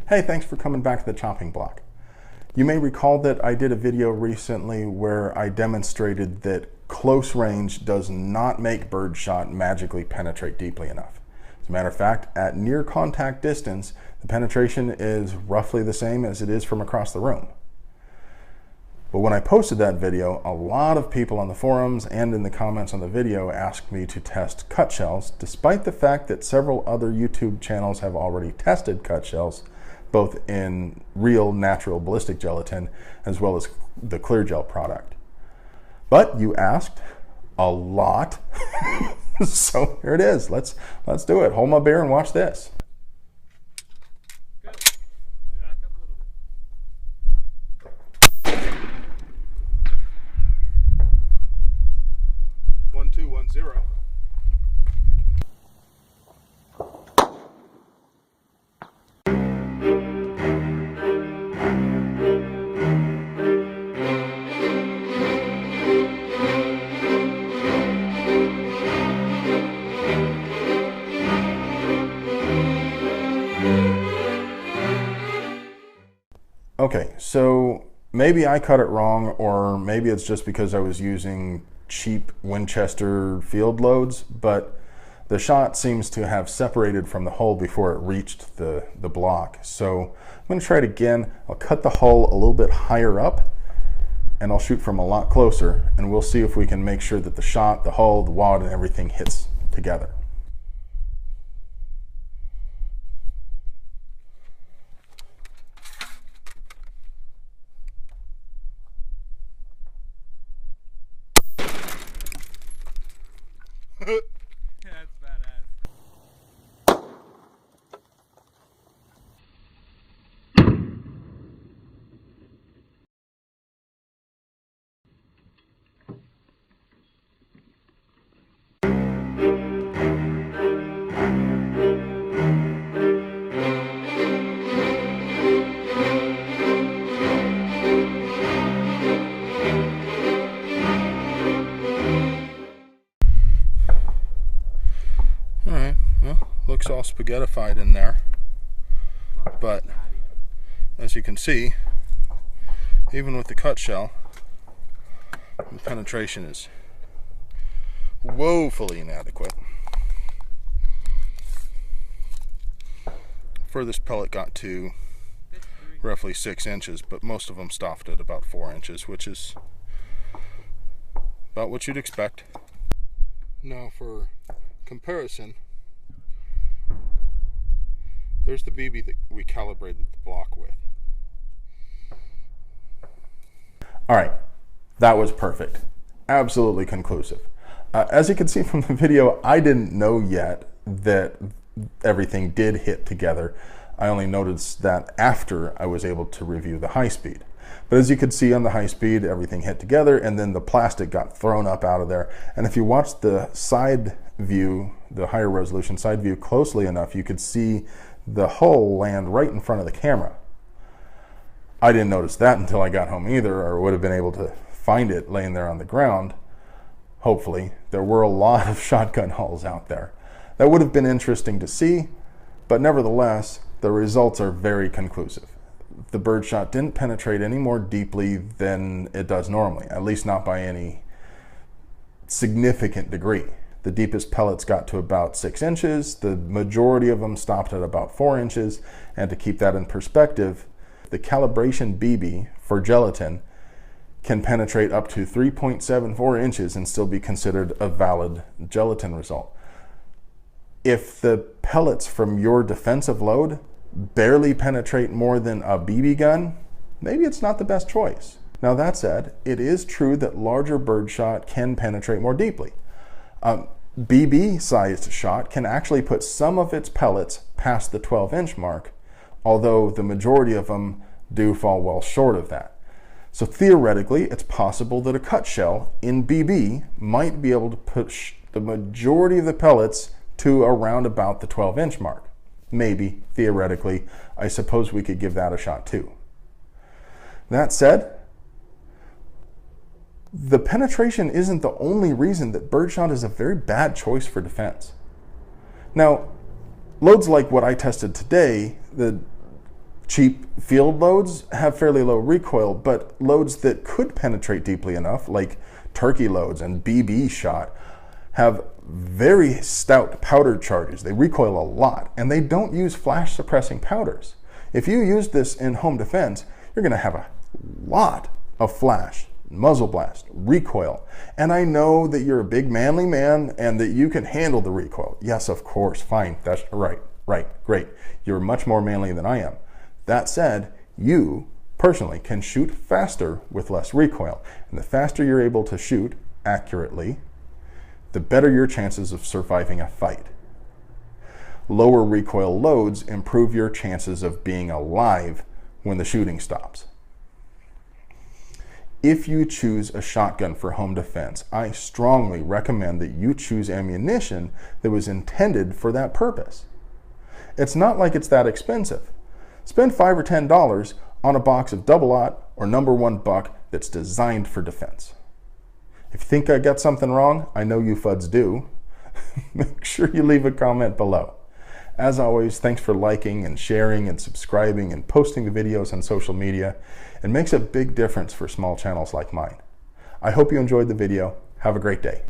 Hey, thanks for coming back to the chopping block. You may recall that I did a video recently where I demonstrated that close range does not make birdshot magically penetrate deeply enough. As a matter of fact, at near contact distance, the penetration is roughly the same as it is from across the room. But when I posted that video, a lot of people on the forums and in the comments on the video asked me to test cut shells, despite the fact that several other YouTube channels have already tested cut shells, both in real natural ballistic gelatin as well as the clear gel product. But you asked a lot, so here it is. Let's do it. Hold my beer and watch this. 1-2-1-0. Okay, so maybe I cut it wrong, or maybe it's just because I was using cheap Winchester field loads, but the shot seems to have separated from the hull before it reached the block. So I'm going to try it again. I'll cut the hull a little bit higher up, and I'll shoot from a lot closer, and we'll see if we can make sure that the shot, the hull, the wad, and everything hits together. That's badass. Alright, well, looks all spaghettified in there, but as you can see, even with the cut shell, the penetration is woefully inadequate. Furthest pellet got to roughly 6 inches, but most of them stopped at about 4 inches, which is about what you'd expect. Now for comparison, there's the BB that we calibrated the block with. All right, that was perfect. Absolutely conclusive. As you can see from the video, I didn't know yet that everything did hit together. I only noticed that after I was able to review the high speed. But as you can see on the high speed, everything hit together, and then the plastic got thrown up out of there. And if you watch the side view, the higher resolution side view closely enough, you could see the hull land right in front of the camera. I didn't notice that until I got home either, or would have been able to find it laying there on the ground. Hopefully. There were a lot of shotgun hulls out there. That would have been interesting to see, but nevertheless, the results are very conclusive. The birdshot didn't penetrate any more deeply than it does normally, at least not by any significant degree. The deepest pellets got to about 6 inches. The majority of them stopped at about 4 inches. And to keep that in perspective, the calibration BB for gelatin can penetrate up to 3.74 inches and still be considered a valid gelatin result. If the pellets from your defensive load barely penetrate more than a BB gun, maybe it's not the best choice. Now that said, it is true that larger birdshot can penetrate more deeply. BB-sized shot can actually put some of its pellets past the 12-inch mark, although the majority of them do fall well short of that. So theoretically, it's possible that a cut shell in BB might be able to push the majority of the pellets to around about the 12-inch mark. Maybe, theoretically, I suppose we could give that a shot too. That said, the penetration isn't the only reason that birdshot is a very bad choice for defense. Now, loads like what I tested today, the Cheap field loads have fairly low recoil, but loads that could penetrate deeply enough, like turkey loads and BB shot, have very stout powder charges. They recoil a lot, and they don't use flash suppressing powders. If you use this in home defense, you're going to have a lot of flash, muzzle blast, recoil. And I know that you're a big manly man and that you can handle the recoil. Yes, of course, fine, that's right, great. You're much more manly than I am. That said, you personally can shoot faster with less recoil. And the faster you're able to shoot accurately, the better your chances of surviving a fight. Lower recoil loads improve your chances of being alive when the shooting stops. If you choose a shotgun for home defense, I strongly recommend that you choose ammunition that was intended for that purpose. It's not like it's that expensive. Spend $5 or $10 on a box of double-aught or #1 buck that's designed for defense. If you think I got something wrong, I know you fuds do, make sure you leave a comment below. As always, thanks for liking and sharing and subscribing and posting the videos on social media. It makes a big difference for small channels like mine. I hope you enjoyed the video. Have a great day.